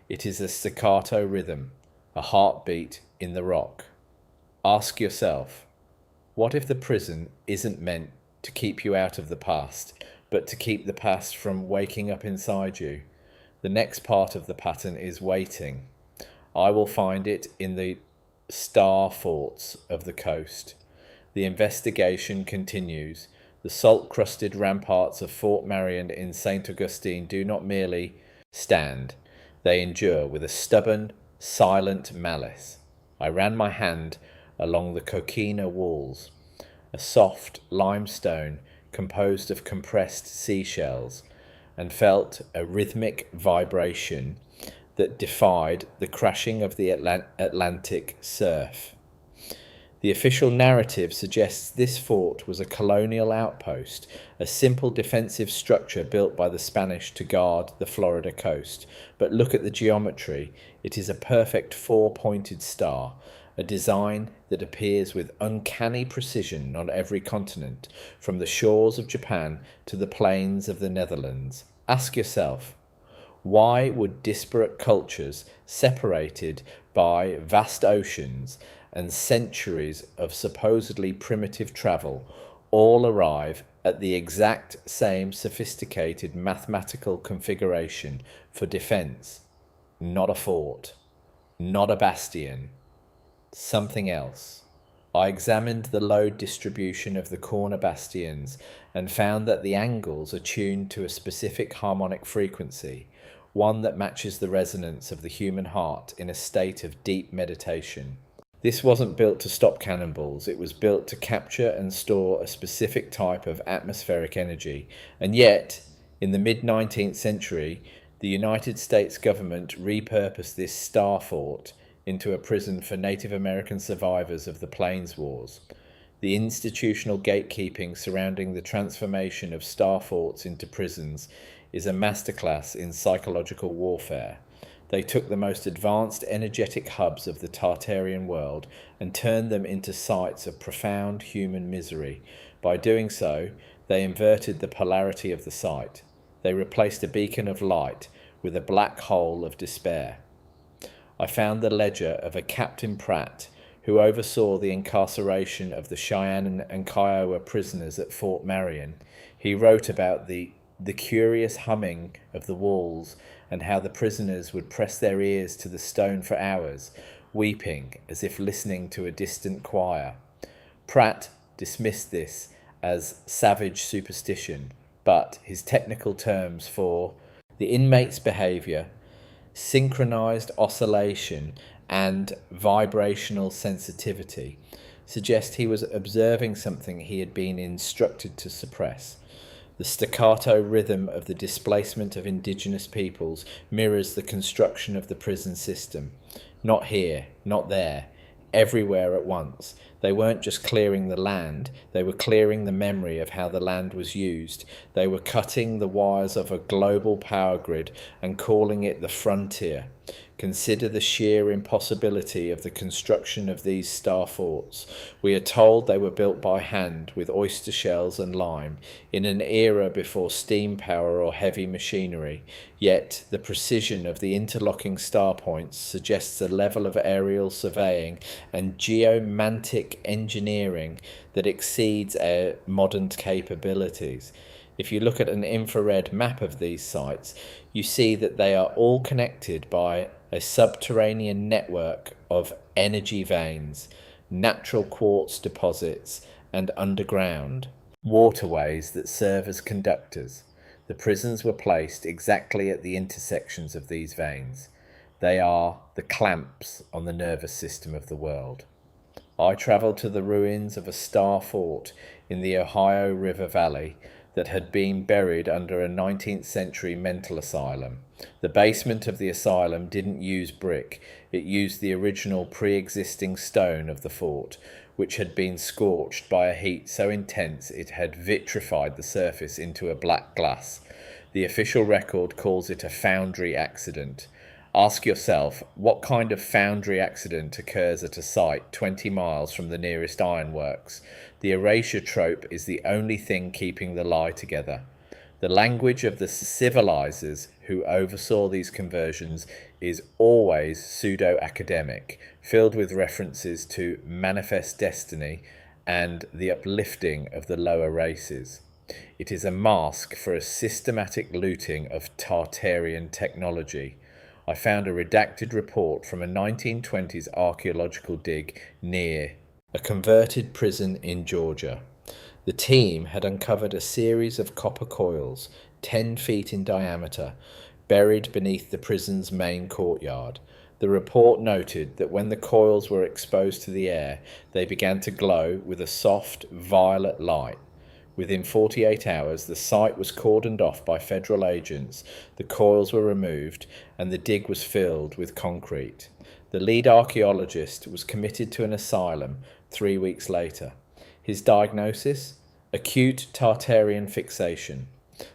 It is a staccato rhythm, a heartbeat in the rock. Ask yourself, what if the prison isn't meant to keep you out of the past, but to keep the past from waking up inside you? The next part of the pattern is waiting. I will find it in the star forts of the coast. The investigation continues. The salt-crusted ramparts of Fort Marion in St. Augustine do not merely stand. They endure with a stubborn, silent malice. I ran my hand along the coquina walls, a soft limestone composed of compressed seashells, and felt a rhythmic vibration that defied the crashing of the Atlantic surf. The official narrative suggests this fort was a colonial outpost, a simple defensive structure built by the Spanish to guard the Florida coast. But look at the geometry. It is a perfect four-pointed star, a design that appears with uncanny precision on every continent, from the shores of Japan to the plains of the Netherlands. Ask yourself, why would disparate cultures, separated by vast oceans and centuries of supposedly primitive travel, all arrive at the exact same sophisticated mathematical configuration for defense? Not a fort, not a bastion, something else. I examined the load distribution of the corner bastions and found that the angles are tuned to a specific harmonic frequency, one that matches the resonance of the human heart in a state of deep meditation. This wasn't built to stop cannonballs, it was built to capture and store a specific type of atmospheric energy. And yet, in the mid-19th century, the United States government repurposed this star fort into a prison for Native American survivors of the Plains Wars. The institutional gatekeeping surrounding the transformation of star forts into prisons is a masterclass in psychological warfare. They took the most advanced energetic hubs of the Tartarian world and turned them into sites of profound human misery. By doing so, they inverted the polarity of the site. They replaced a beacon of light with a black hole of despair. I found the ledger of a Captain Pratt who oversaw the incarceration of the Cheyenne and Kiowa prisoners at Fort Marion. He wrote about the curious humming of the walls and how the prisoners would press their ears to the stone for hours, weeping as if listening to a distant choir. Pratt dismissed this as savage superstition, but his technical terms for the inmate's behavior, synchronized oscillation, and vibrational sensitivity suggest he was observing something he had been instructed to suppress. The staccato rhythm of the displacement of indigenous peoples mirrors the construction of the prison system. Not here, not there, everywhere at once. They weren't just clearing the land, they were clearing the memory of how the land was used. They were cutting the wires of a global power grid and calling it the frontier. Consider the sheer impossibility of the construction of these star forts. We are told they were built by hand with oyster shells and lime in an era before steam power or heavy machinery. Yet the precision of the interlocking star points suggests a level of aerial surveying and geomantic engineering that exceeds our modern capabilities. If you look at an infrared map of these sites, you see that they are all connected by a subterranean network of energy veins, natural quartz deposits, and underground waterways that serve as conductors. The prisons were placed exactly at the intersections of these veins. They are the clamps on the nervous system of the world. I travelled to the ruins of a star fort in the Ohio River Valley that had been buried under a 19th century mental asylum. The basement of the asylum didn't use brick, it used the original pre-existing stone of the fort, which had been scorched by a heat so intense it had vitrified the surface into a black glass. The official record calls it a foundry accident. Ask yourself, what kind of foundry accident occurs at a site 20 miles from the nearest ironworks? The erasure trope is the only thing keeping the lie together. The language of the civilizers who oversaw these conversions is always pseudo-academic, filled with references to manifest destiny and the uplifting of the lower races. It is a mask for a systematic looting of Tartarian technology. I found a redacted report from a 1920s archaeological dig near a converted prison in Georgia. The team had uncovered a series of copper coils, 10 feet in diameter, buried beneath the prison's main courtyard. The report noted that when the coils were exposed to the air, they began to glow with a soft, violet light. Within 48 hours, the site was cordoned off by federal agents, the coils were removed, and the dig was filled with concrete. The lead archaeologist was committed to an asylum, 3 weeks later. His diagnosis? Acute Tartarian fixation.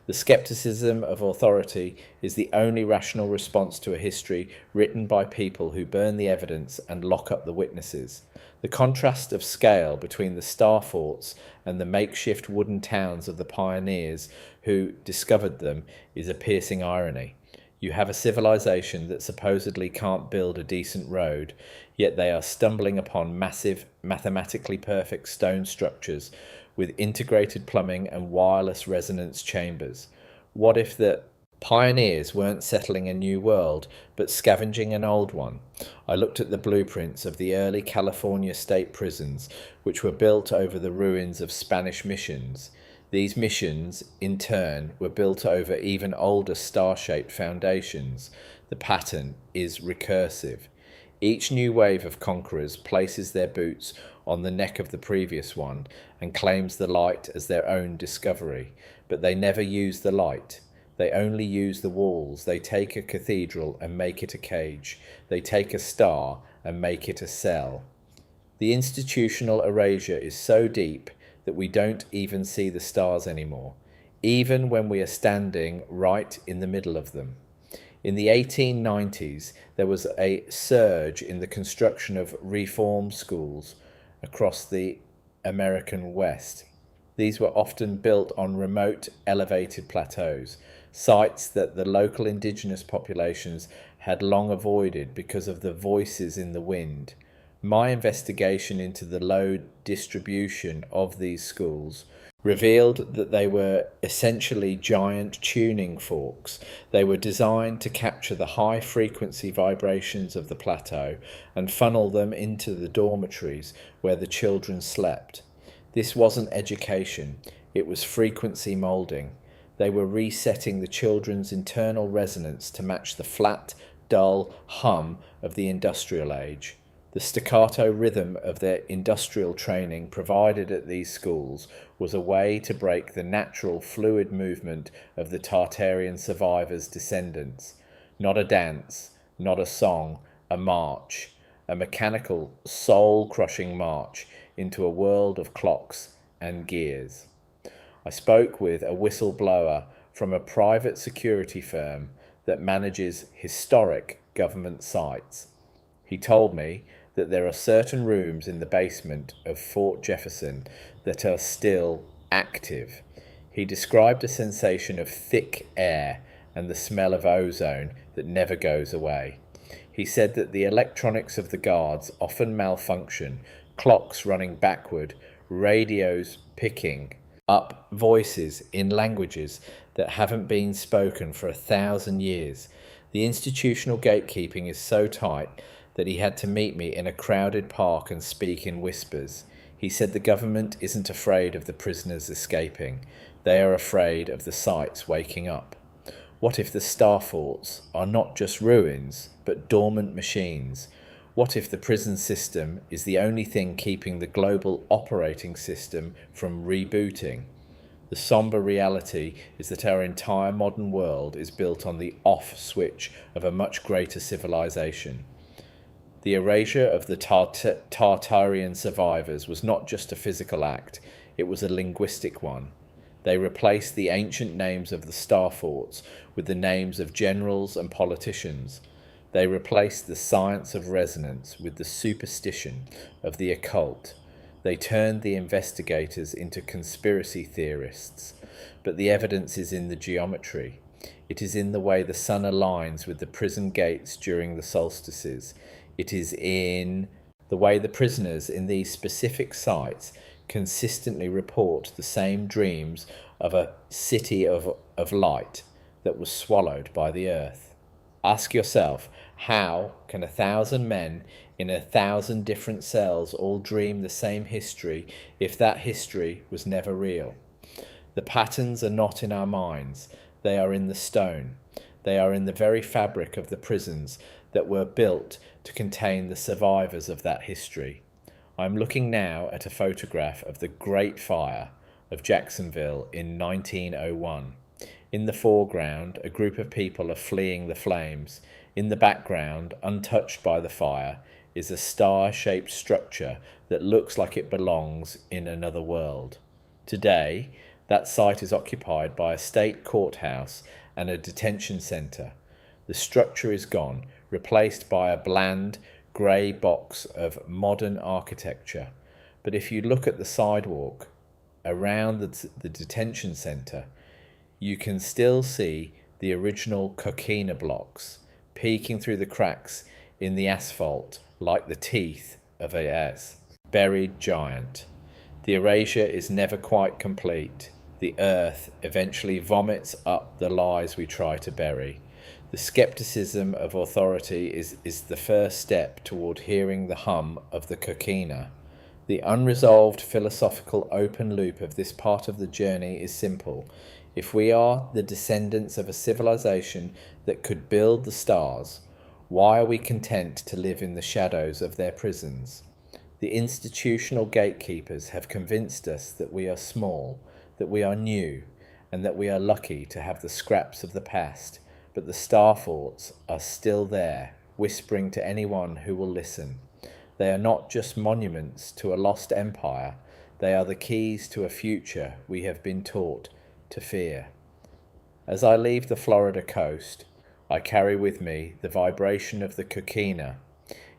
The skepticism of authority is the only rational response to a history written by people who burn the evidence and lock up the witnesses. The contrast of scale between the star forts and the makeshift wooden towns of the pioneers who discovered them is a piercing irony. You have a civilization that supposedly can't build a decent road, yet they are stumbling upon massive, mathematically perfect stone structures with integrated plumbing and wireless resonance chambers. What if the pioneers weren't settling a new world, but scavenging an old one? I looked at the blueprints of the early California state prisons, which were built over the ruins of Spanish missions. These missions, in turn, were built over even older star-shaped foundations. The pattern is recursive. Each new wave of conquerors places their boots on the neck of the previous one and claims the light as their own discovery, but they never use the light. They only use the walls. They take a cathedral and make it a cage. They take a star and make it a cell. The institutional erasure is so deep that we don't even see the stars anymore, even when we are standing right in the middle of them. In the 1890s, there was a surge in the construction of reform schools across the American West. These were often built on remote, elevated plateaus, sites that the local indigenous populations had long avoided because of the voices in the wind. My investigation into the load distribution of these schools revealed that they were essentially giant tuning forks. They were designed to capture the high-frequency vibrations of the plateau and funnel them into the dormitories where the children slept. This wasn't education, it was frequency molding. They were resetting the children's internal resonance to match the flat, dull hum of the industrial age. The staccato rhythm of their industrial training provided at these schools was a way to break the natural fluid movement of the Tartarian survivors' descendants. Not a dance, not a song, a march, a mechanical, soul-crushing march into a world of clocks and gears. I spoke with a whistleblower from a private security firm that manages historic government sites. He told me that there are certain rooms in the basement of Fort Jefferson that are still active. He described a sensation of thick air and the smell of ozone that never goes away. He said that the electronics of the guards often malfunction, clocks running backward, radios picking up voices in languages that haven't been spoken for 1,000 years. The institutional gatekeeping is so tight that he had to meet me in a crowded park and speak in whispers. He said the government isn't afraid of the prisoners escaping. They are afraid of the sites waking up. What if the star forts are not just ruins, but dormant machines? What if the prison system is the only thing keeping the global operating system from rebooting? The somber reality is that our entire modern world is built on the off switch of a much greater civilization. The erasure of the Tartarian survivors was not just a physical act, it was a linguistic one. They replaced the ancient names of the star forts with the names of generals and politicians. They replaced the science of resonance with the superstition of the occult. They turned the investigators into conspiracy theorists. But the evidence is in the geometry. It is in the way the sun aligns with the prison gates during the solstices. It is in the way the prisoners in these specific sites consistently report the same dreams of a city of light that was swallowed by the earth. Ask yourself, how can 1,000 men in 1,000 different cells all dream the same history if that history was never real? The patterns are not in our minds, they are in the stone. They are in the very fabric of the prisons that were built to contain the survivors of that history. I'm looking now at a photograph of the Great Fire of Jacksonville in 1901. In the foreground, a group of people are fleeing the flames. In the background, untouched by the fire, is a star-shaped structure that looks like it belongs in another world. Today, that site is occupied by a state courthouse and a detention centre. The structure is gone, replaced by a bland, grey box of modern architecture. But if you look at the sidewalk around the detention centre, you can still see the original coquina blocks peeking through the cracks in the asphalt like the teeth of a buried giant. The erasure is never quite complete. The earth eventually vomits up the lies we try to bury. The skepticism of authority is the first step toward hearing the hum of the coquina. The unresolved philosophical open loop of this part of the journey is simple. If we are the descendants of a civilization that could build the stars, why are we content to live in the shadows of their prisons? The institutional gatekeepers have convinced us that we are small, that we are new, and that we are lucky to have the scraps of the past. But the star forts are still there, whispering to anyone who will listen. They are not just monuments to a lost empire, they are the keys to a future we have been taught to fear. As I leave the Florida coast, I carry with me the vibration of the coquina.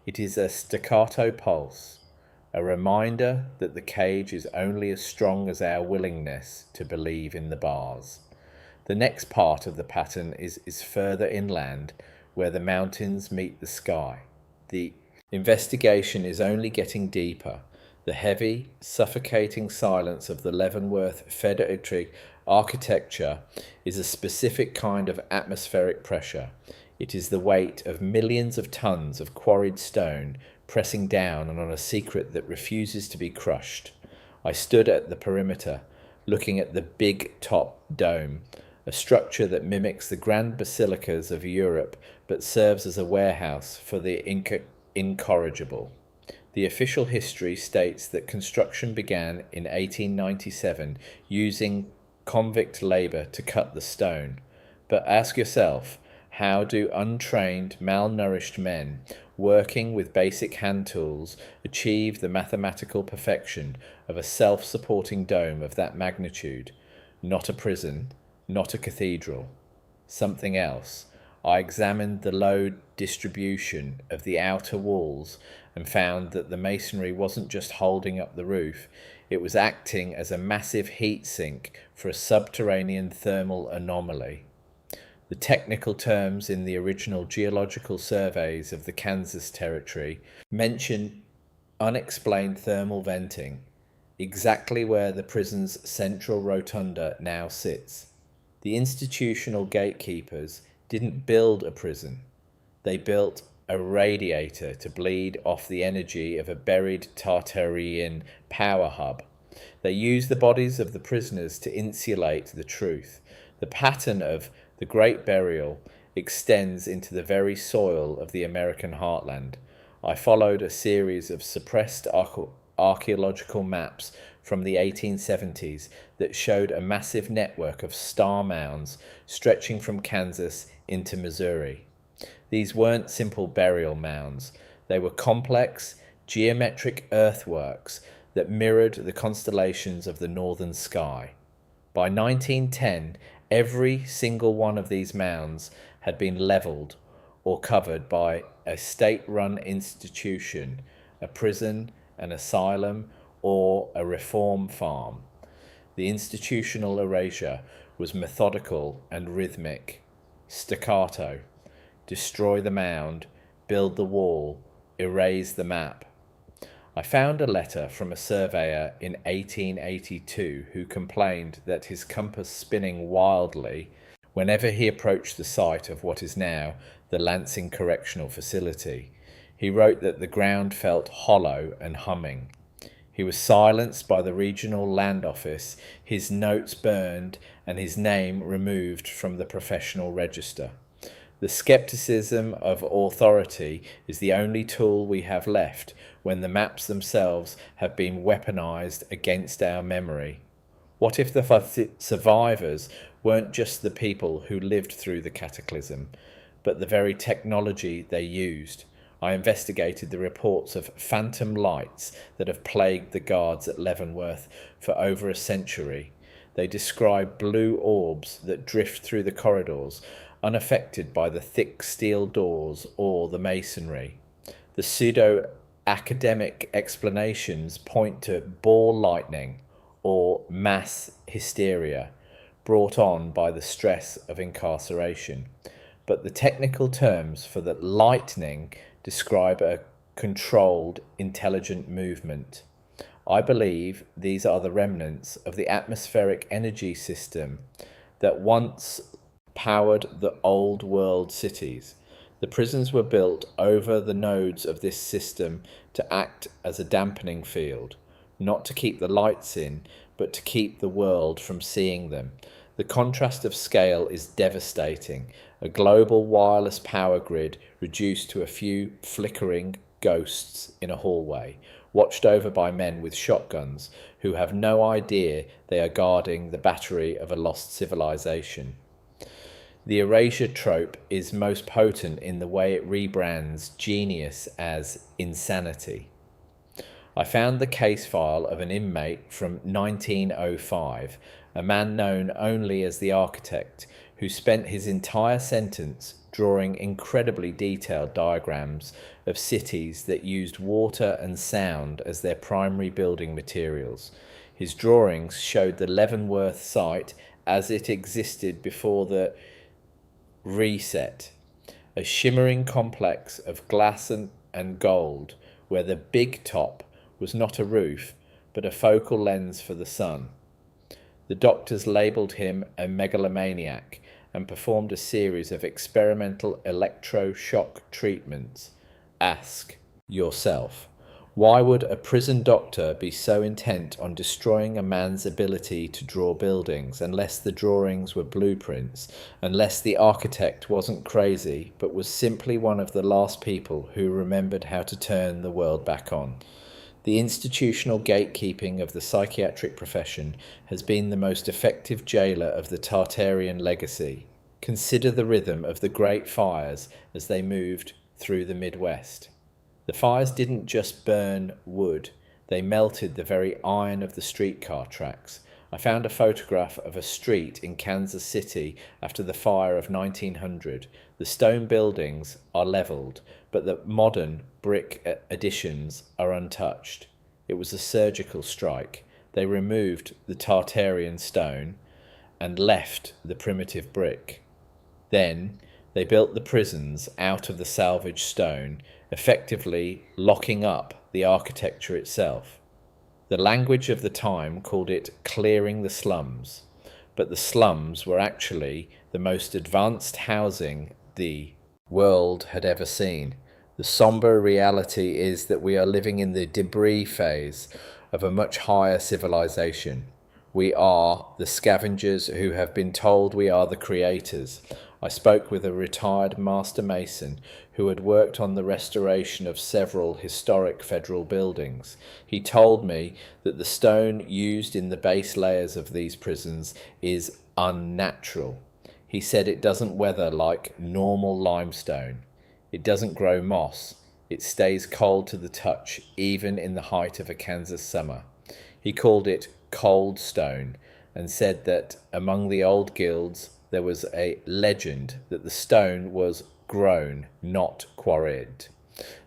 It is a staccato pulse, a reminder that the cage is only as strong as our willingness to believe in the bars. The next part of the pattern is further inland, where the mountains meet the sky. The investigation is only getting deeper. The heavy, suffocating silence of the Leavenworth Federated architecture is a specific kind of atmospheric pressure. It is the weight of millions of tons of quarried stone pressing down on a secret that refuses to be crushed. I stood at the perimeter, looking at the big top dome, a structure that mimics the grand basilicas of Europe but serves as a warehouse for the incorrigible. The official history states that construction began in 1897 using convict labour to cut the stone. But ask yourself, how do untrained, malnourished men working with basic hand tools achieve the mathematical perfection of a self-supporting dome of that magnitude? Not a prison, not a cathedral, something else. I examined the load distribution of the outer walls and found that the masonry wasn't just holding up the roof, it was acting as a massive heat sink for a subterranean thermal anomaly. The technical terms in the original geological surveys of the Kansas Territory mention unexplained thermal venting, exactly where the prison's central rotunda now sits. The institutional gatekeepers didn't build a prison. They built a radiator to bleed off the energy of a buried Tartarian power hub. They used the bodies of the prisoners to insulate the truth. The pattern of the Great Burial extends into the very soil of the American heartland. I followed a series of suppressed archaeological maps from the 1870s that showed a massive network of star mounds stretching from Kansas into Missouri. These weren't simple burial mounds. They were complex, geometric earthworks that mirrored the constellations of the northern sky. By 1910, every single one of these mounds had been leveled or covered by a state-run institution, a prison, an asylum, or a reform farm. The institutional erasure was methodical and rhythmic. Staccato. Destroy the mound, build the wall, erase the map. I found a letter from a surveyor in 1882 who complained that his compass spinning wildly whenever he approached the site of what is now the Lansing Correctional Facility. He wrote that the ground felt hollow and humming. He was silenced by the regional land office, his notes burned, and his name removed from the professional register. The skepticism of authority is the only tool we have left when the maps themselves have been weaponized against our memory. What if the survivors weren't just the people who lived through the cataclysm, but the very technology they used? I investigated the reports of phantom lights that have plagued the guards at Leavenworth for over a century. They describe blue orbs that drift through the corridors, unaffected by the thick steel doors or the masonry. The pseudo-academic explanations point to ball lightning or mass hysteria brought on by the stress of incarceration. But the technical terms for the lightning describe a controlled, intelligent movement. I believe these are the remnants of the atmospheric energy system that once powered the old world cities. The prisons were built over the nodes of this system to act as a dampening field, not to keep the lights in, but to keep the world from seeing them. The contrast of scale is devastating. A global wireless power grid reduced to a few flickering ghosts in a hallway, watched over by men with shotguns who have no idea they are guarding the battery of a lost civilization. The erasure trope is most potent in the way it rebrands genius as insanity. I found the case file of an inmate from 1905, a man known only as the architect, who spent his entire sentence drawing incredibly detailed diagrams of cities that used water and sound as their primary building materials. His drawings showed the Leavenworth site as it existed before the reset, a shimmering complex of glass and gold, where the big top was not a roof, but a focal lens for the sun. The doctors labelled him a megalomaniac and performed a series of experimental electroshock treatments. Ask yourself, why would a prison doctor be so intent on destroying a man's ability to draw buildings unless the drawings were blueprints, unless the architect wasn't crazy but was simply one of the last people who remembered how to turn the world back on? The institutional gatekeeping of the psychiatric profession has been the most effective jailer of the Tartarian legacy. Consider the rhythm of the great fires as they moved through the Midwest. The fires didn't just burn wood, they melted the very iron of the streetcar tracks. I found a photograph of a street in Kansas City after the fire of 1900. The stone buildings are levelled, but the modern brick additions are untouched. It was a surgical strike. They removed the Tartarian stone and left the primitive brick. Then they built the prisons out of the salvaged stone, effectively locking up the architecture itself. The language of the time called it clearing the slums, but the slums were actually the most advanced housing the world had ever seen. The somber reality is that we are living in the debris phase of a much higher civilization. We are the scavengers who have been told we are the creators. I spoke with a retired master mason who had worked on the restoration of several historic federal buildings. He told me that the stone used in the base layers of these prisons is unnatural. He said it doesn't weather like normal limestone. It doesn't grow moss. It stays cold to the touch, even in the height of a Kansas summer. He called it cold stone and said that among the old guilds there was a legend that the stone was grown, not quarried.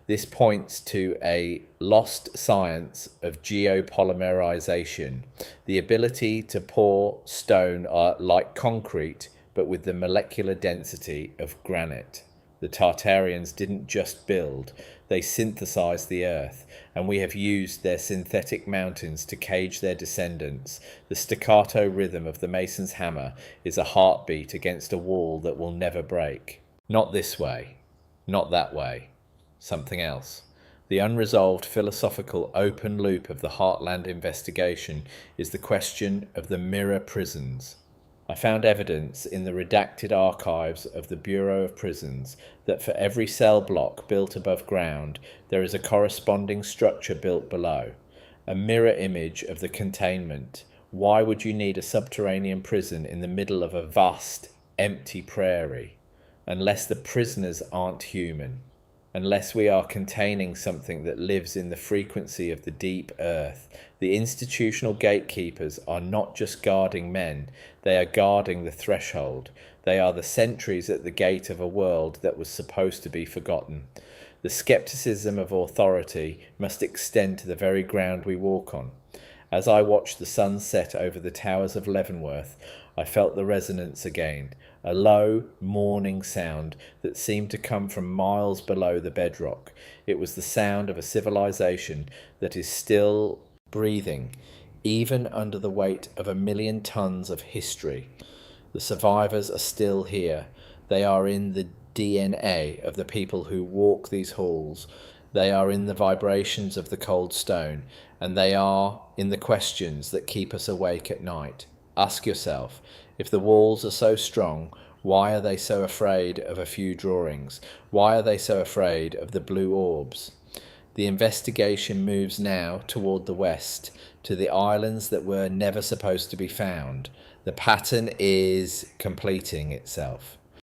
This points to a lost science of geopolymerization, the ability to pour stone like concrete, but with the molecular density of granite. The Tartarians didn't just build, they synthesized the earth, and we have used their synthetic mountains to cage their descendants. The staccato rhythm of the mason's hammer is a heartbeat against a wall that will never break. Not this way, not that way, something else. The unresolved philosophical open loop of the Heartland investigation is the question of the mirror prisons. I found evidence in the redacted archives of the Bureau of Prisons that for every cell block built above ground, there is a corresponding structure built below, a mirror image of the containment. Why would you need a subterranean prison in the middle of a vast, empty prairie? Unless the prisoners aren't human. unless we are containing something that lives in the frequency of the deep earth. The institutional gatekeepers are not just guarding men, they are guarding the threshold. They are the sentries at the gate of a world that was supposed to be forgotten. The skepticism of authority must extend to the very ground we walk on. As I watched the sun set over the towers of Leavenworth, I felt the resonance again, a low, mourning sound that seemed to come from miles below the bedrock. It was the sound of a civilization that is still breathing, even under the weight of 1,000,000 tons of history. The survivors are still here. They are in the DNA of the people who walk these halls. They are in the vibrations of the cold stone, and they are in the questions that keep us awake at night. Ask yourself, if the walls are so strong, why are they so afraid of a few drawings? Why are they so afraid of the blue orbs? The investigation moves now toward the west, to the islands that were never supposed to be found. The pattern is completing itself.